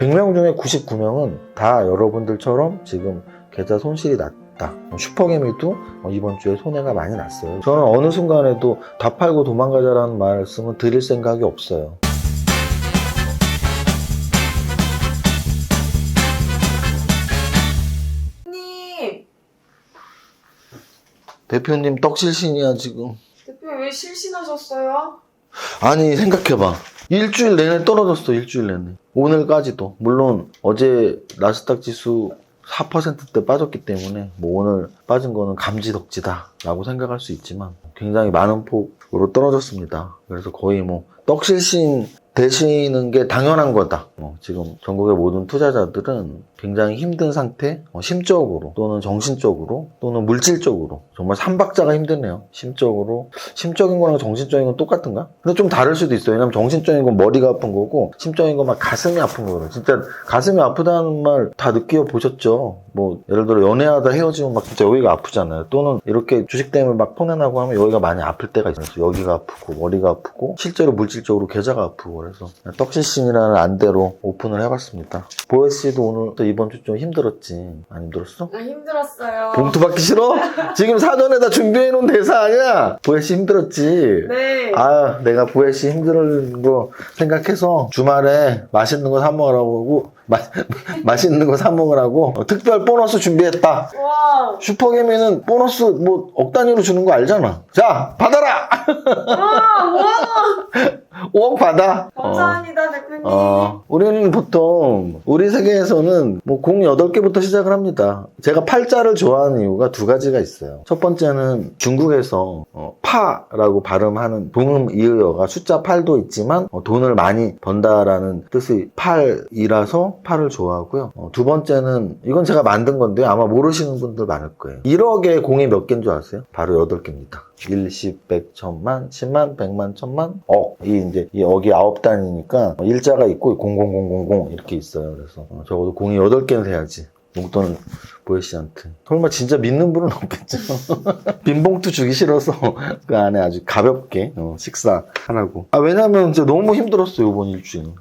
100명 중에 99명은 다 여러분들처럼 지금 계좌 손실이 났다. 슈퍼개미도 이번 주에 손해가 많이 났어요. 저는 어느 순간에도 다 팔고 도망가자라는 말씀은 드릴 생각이 없어요. 대표님! 대표님 떡실신이야 지금. 대표 왜 실신하셨어요? 아니 생각해봐. 일주일 내내 떨어졌어. 일주일 내내. 오늘까지도. 물론 어제 나스닥 지수 4%대 빠졌기 때문에 뭐 오늘 빠진 거는 감지덕지다 라고 생각할 수 있지만 굉장히 많은 폭으로 떨어졌습니다. 그래서 거의 뭐 떡실신 되시는 게 당연한 거다. 지금 전국의 모든 투자자들은 굉장히 힘든 상태, 심적으로 또는 정신적으로 또는 물질적으로 정말 삼박자가 힘드네요. 심적인 거랑 정신적인 건 똑같은가? 근데 좀 다를 수도 있어요. 왜냐면 정신적인 건 머리가 아픈 거고 심적인 건 막 가슴이 아픈 거거든요. 진짜 가슴이 아프다는 말 다 느껴보셨죠? 뭐 예를 들어 연애하다 헤어지면 막 진짜 여기가 아프잖아요. 또는 이렇게 주식 때문에 막 손해나고 하면 여기가 많이 아플 때가 있어요. 여기가 아프고 머리가 아프고 실제로 물질적으로 계좌가 아프고 그래서 떡실신이라는 안대로 오픈을 해봤습니다. 보혜씨도 오늘 또 이번 주 좀 힘들었지? 안 힘들었어? 아, 힘들었어요. 봉투 받기 싫어? 지금 사전에 다 준비해놓은 대사 아니야? 보혜씨 힘들었지? 네. 아, 내가 보혜씨 힘든 거 생각해서 주말에 맛있는 거 사 먹으라고 맛있는 거 사 먹으라고 특별 보너스 준비했다. 와. 슈퍼개미는 보너스 뭐 억 단위로 주는 거 알잖아. 자, 받아라! 와. 5억 받아. 감사합니다, 대표님. 우리는 보통 우리 세계에서는 뭐 공 8개부터 시작을 합니다. 제가 팔자를 좋아하는 이유가 두 가지가 있어요. 첫 번째는 중국에서 파라고 발음하는 동음 이의어가 숫자 8도 있지만 돈을 많이 번다라는 뜻의 팔이라서 팔을 좋아하고요. 두 번째는 이건 제가 만든 건데 아마 모르시는 분들 많을 거예요. 1억에 공이 몇 개인 줄 아세요? 바로 8개입니다. 1, 10, 100, 1000만, 10만, 100만, 1000만, 억. 이 억이 9단위니까 일자가 있고 0000 이렇게 있어요. 그래서 적어도 공이 8개는 돼야지. 용돈을 보혜씨한테. 설마 진짜 믿는 분은 없겠죠? 빈봉투 주기 싫어서 그 안에 아주 가볍게 식사하라고. 왜냐면 진짜 너무 힘들었어요, 이번 일주일은.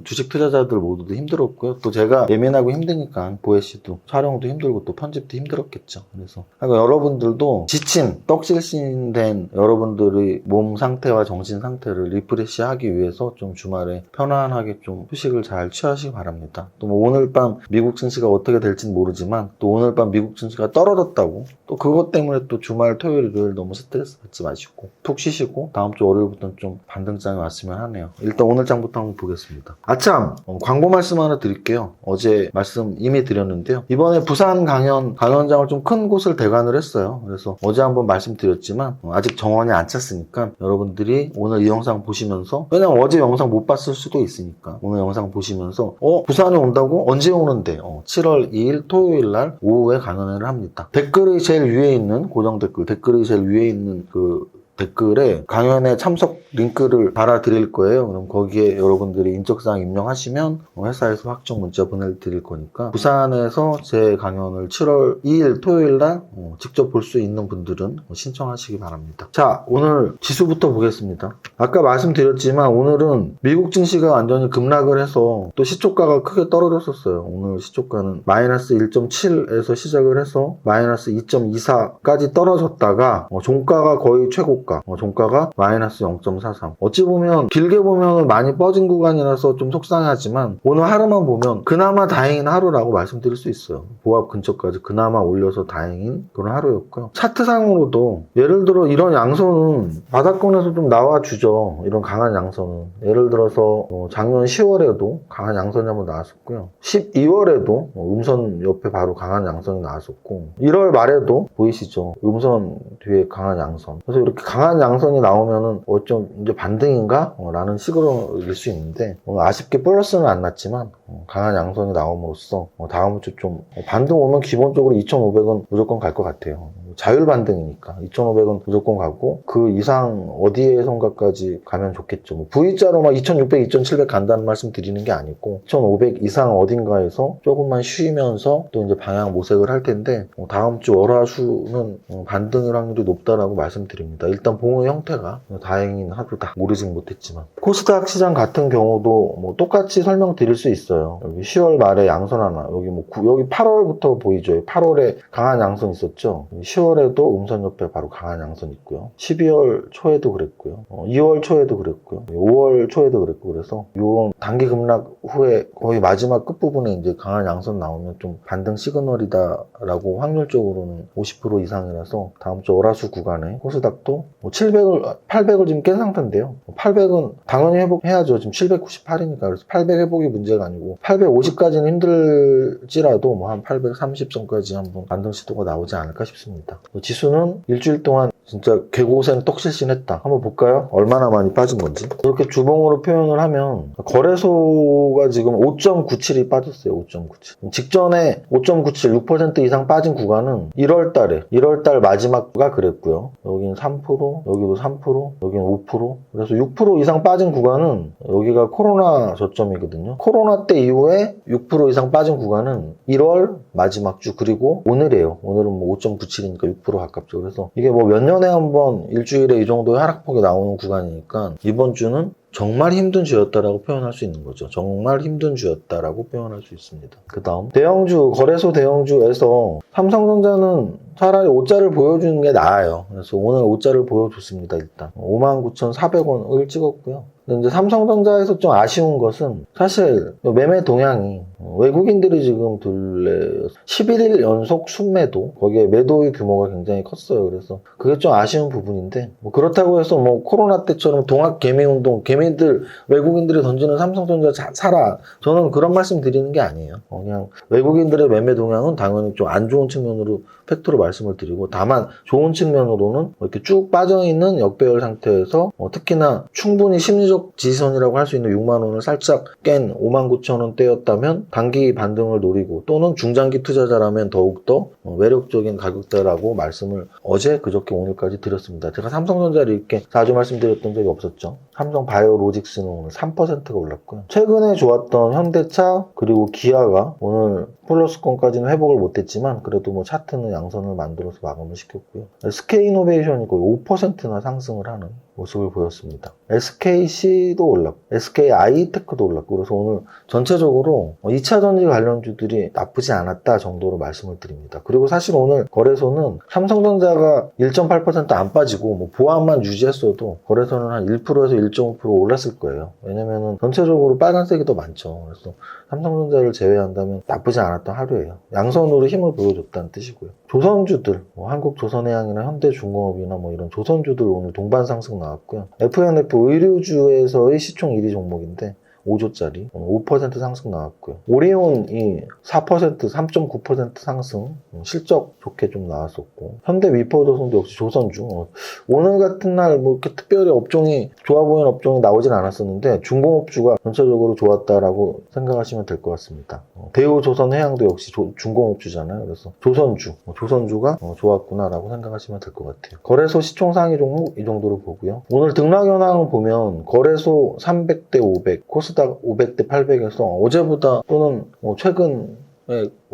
주식 투자자들 모두도 힘들었고요. 또 제가 예민하고 힘드니까 보혜씨도 촬영도 힘들고 또 편집도 힘들었겠죠. 그래서 여러분들도 지친 떡실신된 여러분들의 몸 상태와 정신 상태를 리프레시하기 위해서 좀 주말에 편안하게 좀 휴식을 잘 취하시기 바랍니다. 또 뭐 오늘 밤 미국 증시가 어떻게 될지는 모르지만 또 오늘 밤 미국 증시가 떨어졌다고 또 그것 때문에 또 주말 토요일 일요일 너무 스트레스 받지 마시고 푹 쉬시고 다음 주 월요일부터는 좀 반등장이 왔으면 하네요. 일단 오늘 장부터 한번 보겠습니다. 아참 광고 말씀 하나 드릴게요. 어제 말씀 이미 드렸는데요. 이번에 부산 강연장을 좀 큰 곳을 대관을 했어요. 그래서 어제 한번 말씀드렸지만 아직 정원이 안 찼으니까 여러분들이 오늘 이 영상 보시면서 왜냐면 어제 영상 못 봤을 수도 있으니까 오늘 영상 보시면서 부산에 온다고? 언제 오는데? 7월 2일 토요일 날 오후에 강연회를 합니다. 댓글이 제일 위에 있는 고정 댓글이 제일 위에 있는 그 댓글에 강연에 참석 링크를 달아드릴 거예요. 그럼 거기에 여러분들이 인적사항 입력하시면 회사에서 확정 문자 보내드릴 거니까 부산에서 제 강연을 7월 2일 토요일 날 직접 볼 수 있는 분들은 신청하시기 바랍니다. 자, 오늘 지수부터 보겠습니다. 아까 말씀드렸지만 오늘은 미국 증시가 완전히 급락을 해서 또 시초가가 크게 떨어졌었어요. 오늘 시초가는 마이너스 1.7에서 시작을 해서 마이너스 2.24까지 떨어졌다가 종가가 거의 최고가 종가가 마이너스 0.43. 어찌 보면 길게 보면 많이 뻗은 구간이라서 좀 속상하지만 오늘 하루만 보면 그나마 다행인 하루라고 말씀드릴 수 있어요. 보합 근처까지 그나마 올려서 다행인 그런 하루였고요. 차트상으로도 예를 들어 이런 양선은 바닥권에서 좀 나와주죠. 이런 강한 양선은. 예를 들어서 작년 10월에도 강한 양선이 한번 나왔었고요. 12월에도 음선 옆에 바로 강한 양선이 나왔었고 1월 말에도 보이시죠? 음선 뒤에 강한 양선. 그래서 이렇게 강한 양선이 나오면은 좀 이제 반등인가? 라는 식으로 일 수 있는데 아쉽게 플러스는 안 났지만 강한 양선이 나옴으로써 다음 주 좀 반등 오면 기본적으로 2,500원 무조건 갈 것 같아요. 자율 반등이니까 2,500원 무조건 가고 그 이상 어디에 선가까지 가면 좋겠죠. 뭐 V자로 막 2,600, 2,700 간다는 말씀 드리는 게 아니고 2,500 이상 어딘가에서 조금만 쉬면서 또 이제 방향 모색을 할 텐데 다음 주 월화수는 반등일 확률이 높다라고 말씀드립니다. 일단 봉의 형태가 다행인 하루다. 모르진 못했지만. 코스닥 시장 같은 경우도 뭐 똑같이 설명드릴 수 있어요. 여기 10월 말에 양선 하나, 여기 여기 8월부터 보이죠. 8월에 강한 양선 있었죠. 10월에도 음선 옆에 바로 강한 양선 있고요. 12월 초에도 그랬고요. 2월 초에도 그랬고요. 5월 초에도 그랬고, 그래서 이런 단기 급락 후에 거의 마지막 끝부분에 이제 강한 양선 나오면 좀 반등 시그널이다라고 확률적으로는 50% 이상이라서 다음 주 월화수 구간에 코스닥도 700을, 800을 지금 깬 상태인데요. 800은 당연히 회복해야죠. 지금 798이니까. 그래서 800 회복이 문제가 아니고 850까지는 힘들지라도 뭐 한 830선까지 한번 반등 시도가 나오지 않을까 싶습니다. 지수는 일주일 동안 진짜 개고생 떡실신했다. 한번 볼까요? 얼마나 많이 빠진 건지. 이렇게 주봉으로 표현을 하면 거래소가 지금 5.97이 빠졌어요. 5.97. 직전에 5.97, 6% 이상 빠진 구간은 1월달 마지막가 그랬고요. 여기는 3%, 여기도 3%, 여기는 5%. 그래서 6% 이상 빠진 구간은 여기가 코로나 저점이거든요. 코로나 때 이후에 6% 이상 빠진 구간은 1월 마지막 주, 그리고 오늘이에요. 오늘은 뭐 5.97이니까 6% 가깝죠. 그래서 이게 뭐 몇 년에 한 번 일주일에 이 정도의 하락폭이 나오는 구간이니까 이번 주는 정말 힘든 주였다라고 표현할 수 있는 거죠. 정말 힘든 주였다라고 표현할 수 있습니다. 그 다음 대형주, 거래소 대형주에서 삼성전자는 차라리 5자를 보여주는 게 나아요. 그래서 오늘 5자를 보여줬습니다. 일단 59,400원을 찍었고요. 근데 이제 삼성전자에서 좀 아쉬운 것은 사실 매매 동향이 외국인들이 지금 11일 연속 순매도, 거기에 매도의 규모가 굉장히 컸어요. 그래서 그게 좀 아쉬운 부분인데, 뭐 그렇다고 해서 뭐 코로나 때처럼 동학 개미운동, 개미들, 외국인들이 던지는 삼성전자 사라, 저는 그런 말씀 드리는 게 아니에요. 그냥 외국인들의 매매 동향은 당연히 좀 안 좋은 측면으로 팩트로 말씀을 드리고, 다만 좋은 측면으로는 이렇게 쭉 빠져있는 역배열 상태에서 특히나 충분히 심리적 지지선이라고 할 수 있는 6만 원을 살짝 깬 59,000원대였다면 단기 반등을 노리고, 또는 중장기 투자자라면 더욱더 매력적인 가격대라고 말씀을 어제 그저께 오늘까지 드렸습니다. 제가 삼성전자를 이렇게 자주 말씀드렸던 적이 없었죠. 삼성 바이오로직스는 오늘 3%가 올랐고요. 최근에 좋았던 현대차 그리고 기아가 오늘 플러스권까지는 회복을 못했지만 그래도 뭐 차트는 양선을 만들어서 마감을 시켰고요. SK이노베이션이 거의 5%나 상승을 하는 모습을 보였습니다. SKC도 올랐고 SKI테크도 올랐고, 그래서 오늘 전체적으로 2차전지 관련주들이 나쁘지 않았다 정도로 말씀을 드립니다. 그리고 사실 오늘 거래소는 삼성전자가 1.8% 안 빠지고 뭐 보합만 유지했어도 거래소는 한 1%에서 1.5% 올랐을 거예요. 왜냐면은 전체적으로 빨간색이 더 많죠. 그래서 삼성전자를 제외한다면 나쁘지 않았던 하루예요. 양선으로 힘을 보여줬다는 뜻이고요. 조선주들, 뭐 한국조선해양이나 현대중공업이나 뭐 이런 조선주들 오늘 동반 상승 나왔고요. FNF 의류주에서의 시총 1위 종목인데 5조짜리 5% 상승 나왔고요. 오리온이 4%, 3.9% 상승, 실적 좋게 좀 나왔었고, 현대위포조선도 역시 조선주. 오늘 같은 날 뭐 이렇게 특별히 업종이 좋아 보이는 업종이 나오진 않았었는데 중공업주가 전체적으로 좋았다라고 생각하시면 될 것 같습니다. 대우조선해양도 역시 중공업주잖아요. 그래서 조선주가 좋았구나라고 생각하시면 될 것 같아요. 거래소 시총 상위 종목 이 정도로 보고요. 오늘 등락 현황을 보면 거래소 300대 500, 코스닥 500대 800에서 어제보다 또는 최근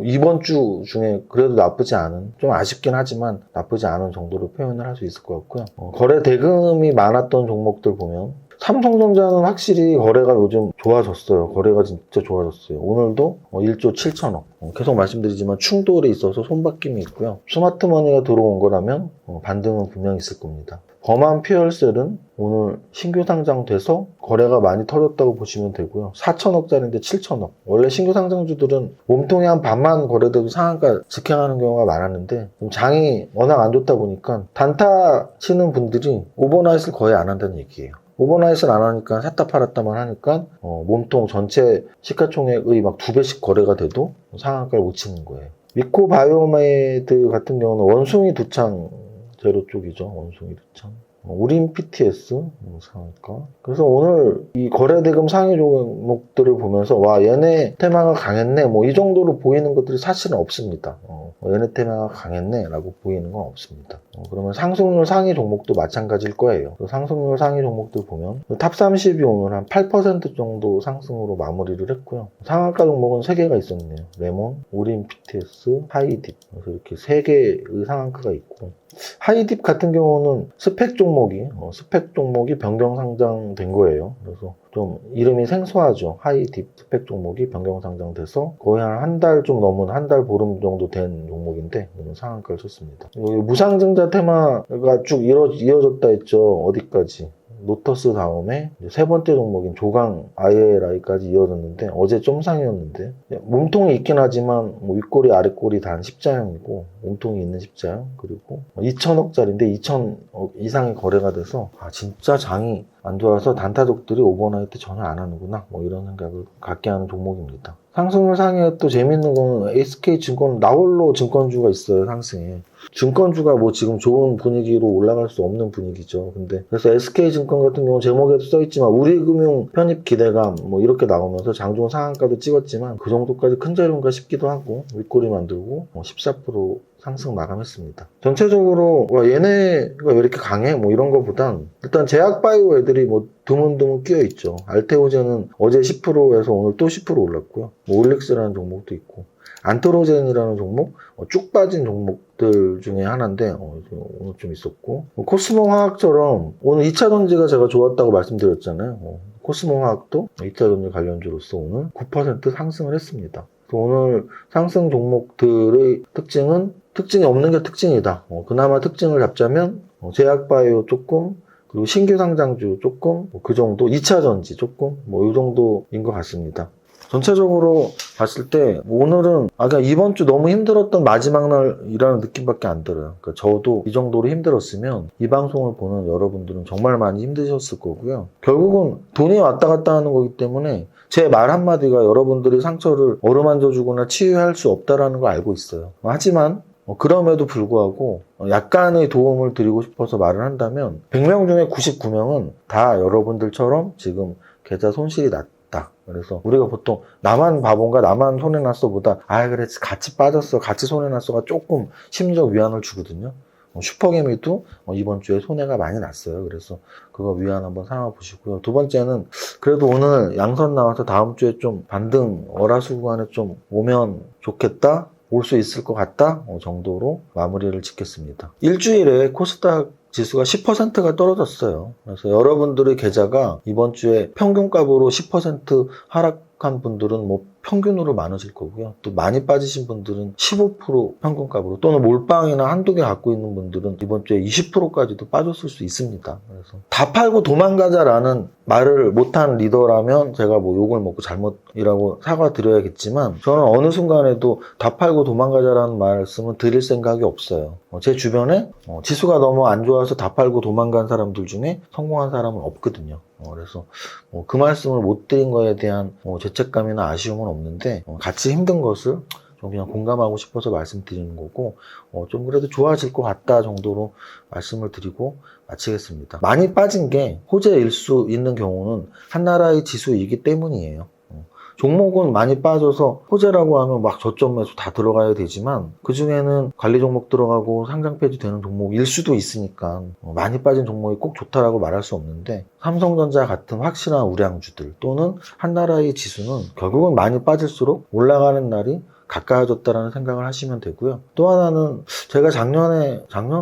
이번 주 중에 그래도 나쁘지 않은, 좀 아쉽긴 하지만 나쁘지 않은 정도로 표현을 할 수 있을 것 같고요. 거래 대금이 많았던 종목들 보면 삼성전자는 확실히 거래가 요즘 좋아졌어요. 거래가 진짜 좋아졌어요. 오늘도 1조 7천억. 계속 말씀드리지만 충돌이 있어서 손바뀜이 있고요. 스마트머니가 들어온 거라면 반등은 분명히 있을 겁니다. 범한 퓨얼셀은 오늘 신규 상장돼서 거래가 많이 터졌다고 보시면 되고요. 4천억짜리인데 7천억. 원래 신규 상장주들은 몸통이 한 반만 거래돼도 상한가 직행하는 경우가 많았는데 장이 워낙 안 좋다 보니까 단타 치는 분들이 오버나잇을 거의 안 한다는 얘기예요. 오버나잇을 안 하니까 샀다 팔았다만 하니까 몸통 전체 시가총액의 막 2배씩 거래가 돼도 상한가를 못 치는 거예요. 미코바이오메드 같은 경우는 원숭이 두창 제로 쪽이죠. 원숭이 두창. 우린 PTS 상한가. 그래서 오늘 이 거래대금 상위 종목들을 보면서 와, 얘네 테마가 강했네, 뭐 이 정도로 보이는 것들이 사실은 없습니다. 얘네 테마가 강했네 라고 보이는 건 없습니다. 그러면 상승률 상위 종목도 마찬가지일 거예요. 상승률 상위 종목들 보면 탑30이 오늘 한 8% 정도 상승으로 마무리를 했고요. 상한가 종목은 3개가 있었네요. 레몬, 우린 PTS, 하이딥. 그래서 이렇게 3개의 상한가가 있고, 하이딥 같은 경우는 스펙 종목이 변경 상장된 거예요. 그래서 좀 이름이 생소하죠. 하이딥 스펙 종목이 변경 상장돼서 거의 한 달 좀 넘은 한 달 보름 정도 된 종목인데 오늘 상한가를 쳤습니다. 여기 무상증자 테마가 쭉 이어졌다 했죠. 어디까지? 노터스 다음에 세 번째 종목인 조강 ILI까지 이어졌는데 어제 점상이었는데 몸통이 있긴 하지만 뭐 윗꼬리 아랫꼬리 단 십자형이고 몸통이 있는 십자형 그리고 2천억짜리인데 2천억 이상의 거래가 돼서 진짜 장이 안 좋아서 단타족들이 오버나이트 전혀 안 하는구나 뭐 이런 생각을 갖게 하는 종목입니다. 상승을 상해 또 재밌는 거는 SK증권 나홀로 증권주가 있어요. 상승에 증권주가 뭐 지금 좋은 분위기로 올라갈 수 없는 분위기죠. 근데 그래서 SK증권 같은 경우 제목에도 써있지만 우리금융 편입 기대감 뭐 이렇게 나오면서 장중 상한가도 찍었지만 그 정도까지 큰 자리인가 싶기도 하고 윗꼬리 만들고 14% 상승 마감했습니다. 전체적으로 얘네가 왜 이렇게 강해? 뭐 이런 거보단 일단 제약바이오 애들이 뭐 드문드문 끼어있죠. 알테오젠은 어제 10%에서 오늘 또 10% 올랐고요. 뭐 올릭스라는 종목도 있고 안트로젠이라는 종목 쭉 빠진 종목들 중에 하나인데 오늘 좀 있었고 코스모 화학처럼 오늘 2차전지가 제가 좋았다고 말씀드렸잖아요. 코스모 화학도 2차전지 관련주로서 오늘 9% 상승을 했습니다. 오늘 상승 종목들의 특징이 없는 게 특징이다. 그나마 특징을 잡자면 제약바이오 조금 그리고 신규 상장주 조금 그 정도 2차전지 조금 이 정도인 것 같습니다. 전체적으로 봤을 때 오늘은 그냥 이번 주 너무 힘들었던 마지막 날이라는 느낌밖에 안 들어요. 그러니까 저도 이 정도로 힘들었으면 이 방송을 보는 여러분들은 정말 많이 힘드셨을 거고요. 결국은 돈이 왔다 갔다 하는 거기 때문에 제 말 한마디가 여러분들의 상처를 어루만져 주거나 치유할 수 없다라는 걸 알고 있어요. 하지만 그럼에도 불구하고 약간의 도움을 드리고 싶어서 말을 한다면 100명 중에 99명은 다 여러분들처럼 지금 계좌 손실이 났다. 그래서 우리가 보통 나만 바본가 나만 손해났어 보다 그래 같이 빠졌어 같이 손해났어가 조금 심리적 위안을 주거든요. 슈퍼개미도 이번 주에 손해가 많이 났어요. 그래서 그거 위안 한번 삼아 보시고요. 두 번째는 그래도 오늘 양선 나와서 다음 주에 좀 반등 월화수구간에 좀 오면 좋겠다 올 수 있을 것 같다 정도로 마무리를 짓겠습니다. 일주일에 코스닥 지수가 10%가 떨어졌어요. 그래서 여러분들의 계좌가 이번 주에 평균값으로 10% 하락한 분들은 뭐 평균으로 많으실 거고요. 또 많이 빠지신 분들은 15% 평균값으로 또는 몰빵이나 한두 개 갖고 있는 분들은 이번 주에 20%까지도 빠졌을 수 있습니다. 그래서 다 팔고 도망가자라는 말을 못한 리더라면 제가 뭐 욕을 먹고 잘못이라고 사과드려야겠지만 저는 어느 순간에도 다 팔고 도망가자라는 말씀은 드릴 생각이 없어요. 제 주변에 지수가 너무 안 좋아서 다 팔고 도망간 사람들 중에 성공한 사람은 없거든요. 그래서 그 말씀을 못 드린 거에 대한 죄책감이나 아쉬움은 없는데 같이 힘든 것을 좀 그냥 공감하고 싶어서 말씀드리는 거고 좀 그래도 좋아질 것 같다 정도로 말씀을 드리고 마치겠습니다. 많이 빠진 게 호재일 수 있는 경우는 한 나라의 지수이기 때문이에요. 종목은 많이 빠져서 호재라고 하면 막 저점 매수 다 들어가야 되지만 그중에는 관리 종목 들어가고 상장 폐지 되는 종목일 수도 있으니까 많이 빠진 종목이 꼭 좋다라고 말할 수 없는데 삼성전자 같은 확실한 우량주들 또는 한 나라의 지수는 결국은 많이 빠질수록 올라가는 날이 가까워졌다라는 생각을 하시면 되고요. 또 하나는 제가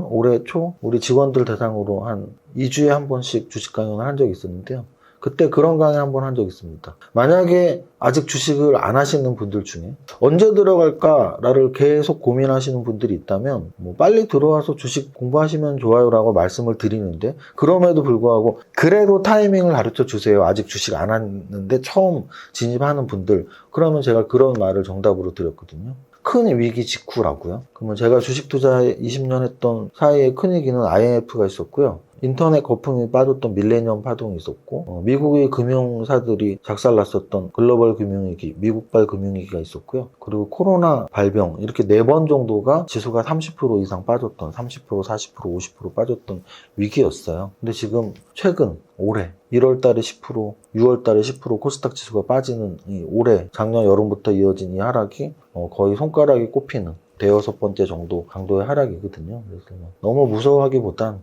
올해 초 우리 직원들 대상으로 한 2주에 한 번씩 주식 강연을 한 적이 있었는데요. 그때 그런 강의 한번 한 적이 있습니다. 만약에 아직 주식을 안 하시는 분들 중에 언제 들어갈까를 계속 고민하시는 분들이 있다면 빨리 들어와서 주식 공부하시면 좋아요라고 말씀을 드리는데 그럼에도 불구하고 그래도 타이밍을 가르쳐 주세요. 아직 주식 안 했는데 처음 진입하는 분들 그러면 제가 그런 말을 정답으로 드렸거든요. 큰 위기 직후라고요. 그러면 제가 주식 투자 20년 했던 사이에 큰 위기는 IMF가 있었고요. 인터넷 거품이 빠졌던 밀레니엄 파동이 있었고 미국의 금융사들이 작살났었던 글로벌 금융위기, 미국발 금융위기가 있었고요. 그리고 코로나 발병 이렇게 4번 정도가 지수가 30% 이상 빠졌던 30%, 40%, 50% 빠졌던 위기였어요. 근데 지금 최근 올해 1월달에 10%, 6월달에 10% 코스닥 지수가 빠지는 이 올해 작년 여름부터 이어진 이 하락이 거의 손가락이 꼽히는 대여섯 번째 정도 강도의 하락이거든요. 그래서 너무 무서워하기보단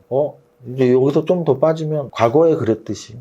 이제 여기서 좀 더 빠지면 과거에 그랬듯이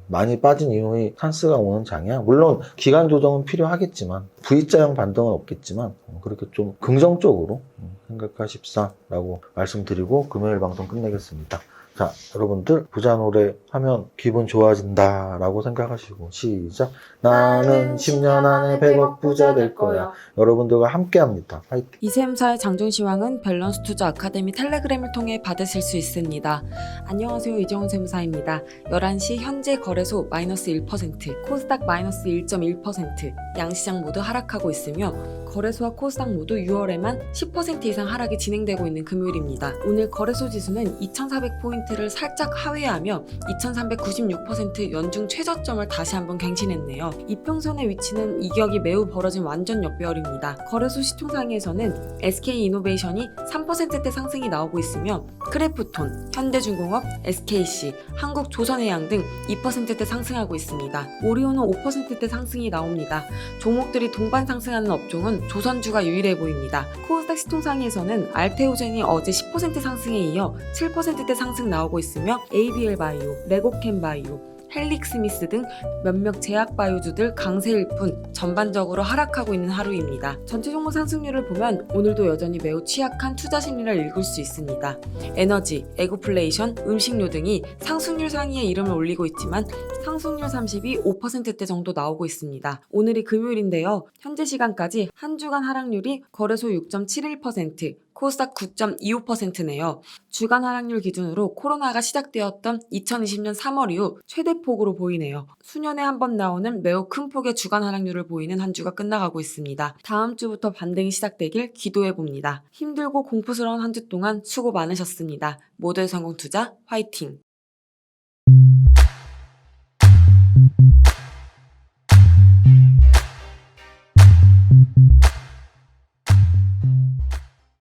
많이 빠진 이후에 찬스가 오는 장이야. 물론 기간 조정은 필요하겠지만 V자형 반등은 없겠지만 그렇게 좀 긍정적으로 생각하십사라고 말씀드리고 금요일 방송 끝내겠습니다. 자, 여러분들 부자 노래 하면 기분 좋아진다 라고 생각하시고 시작. 나는 10년 안에 100억 부자 될 거야. 여러분들과 함께 합니다. 화이팅. 이샘사의 장중시황은 밸런스 투자 아카데미 텔레그램을 통해 받으실 수 있습니다. 안녕하세요, 이정훈 세무사입니다. 11시 현재 거래소 마이너스 1%, 코스닥 마이너스 1.1%, 양시장 모두 하락하고 있으며 거래소와 코스닥 모두 6월에만 10% 이상 하락이 진행되고 있는 금요일입니다. 오늘 거래소 지수는 2400포인트를 살짝 하회하며 2396% 연중 최저점을 다시 한번 갱신했네요. 이평선의 위치는 이격이 매우 벌어진 완전 역배열입니다. 거래소 시총상에서는 SK이노베이션이 3%대 상승이 나오고 있으며 크래프톤, 현대중공업, SKC, 한국조선해양 등 2%대 상승하고 있습니다. 오리온은 5%대 상승이 나옵니다. 종목들이 동반 상승하는 업종은 조선주가 유일해 보입니다. 코스닥 시총상에서는 알테오젠이 어제 10% 상승에 이어 7%대 상승 나오고 있으며 ABL바이오, 레고캠바이오, 헬릭스미스 등 몇몇 제약바이오주들 강세일 뿐 전반적으로 하락하고 있는 하루입니다. 전체 종목 상승률을 보면 오늘도 여전히 매우 취약한 투자 심리를 읽을 수 있습니다. 에너지, 에그플레이션, 음식료 등이 상승률 상위에 이름을 올리고 있지만 상승률 30이 5%대 정도 나오고 있습니다. 오늘이 금요일인데요. 현재 시간까지 한 주간 하락률이 거래소 6.71%, 코스닥 9.25%네요. 주간 하락률 기준으로 코로나가 시작되었던 2020년 3월 이후 최대폭으로 보이네요. 수년에 한 번 나오는 매우 큰 폭의 주간 하락률을 보이는 한 주가 끝나가고 있습니다. 다음 주부터 반등이 시작되길 기도해봅니다. 힘들고 공포스러운 한 주 동안 수고 많으셨습니다. 모두의 성공 투자 화이팅!